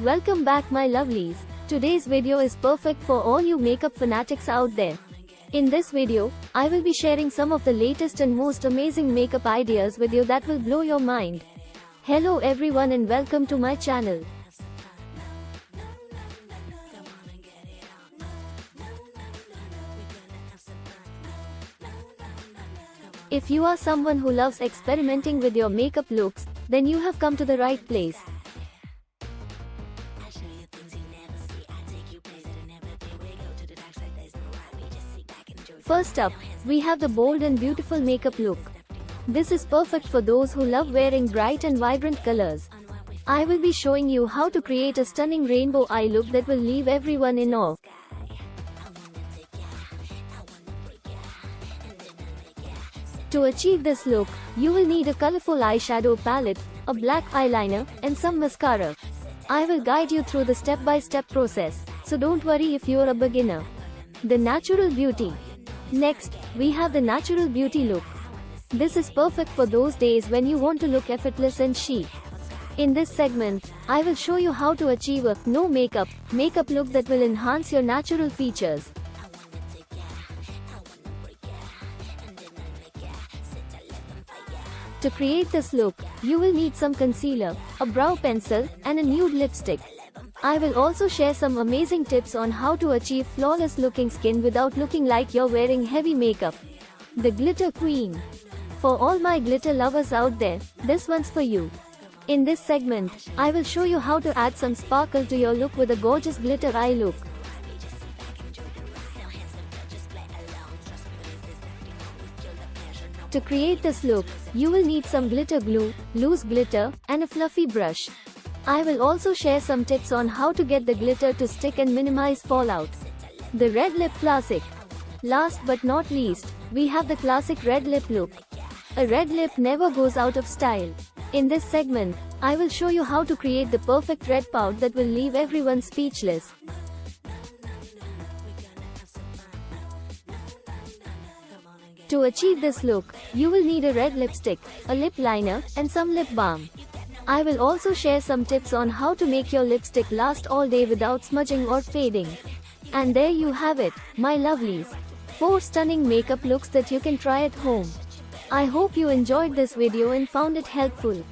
Welcome back my lovelies. Today's video is perfect for all you makeup fanatics out there. In this video, I will be sharing some of the latest and most amazing makeup ideas with you that will blow your mind. Hello everyone and welcome to my channel. If you are someone who loves experimenting with your makeup looks, then you have come to the right place. First up, we have the bold and beautiful makeup look. This is perfect for those who love wearing bright and vibrant colors. I will be showing you how to create a stunning rainbow eye look that will leave everyone in awe. To achieve this look, you will need a colorful eyeshadow palette, a black eyeliner, and some mascara. I will guide you through the step-by-step process, so don't worry if you're a beginner. The natural beauty. Next, we have the natural beauty look. This is perfect for those days when you want to look effortless and chic. In this segment, I will show you how to achieve a no makeup look that will enhance your natural features. To create this look, you will need some concealer, a brow pencil, and a nude lipstick. I will also share some amazing tips on how to achieve flawless looking skin without looking like you're wearing heavy makeup. The Glitter Queen. For all my glitter lovers out there, this one's for you. In this segment, I will show you how to add some sparkle to your look with a gorgeous glitter eye look. To create this look, you will need some glitter glue, loose glitter, and a fluffy brush. I will also share some tips on how to get the glitter to stick and minimize fallout. The red lip classic. Last but not least, we have the classic red lip look. A red lip never goes out of style. In this segment, I will show you how to create the perfect red pout that will leave everyone speechless. To achieve this look, you will need a red lipstick, a lip liner, and some lip balm. I will also share some tips on how to make your lipstick last all day without smudging or fading. And there you have it, my lovelies. 4 stunning makeup looks that you can try at home. I hope you enjoyed this video and found it helpful.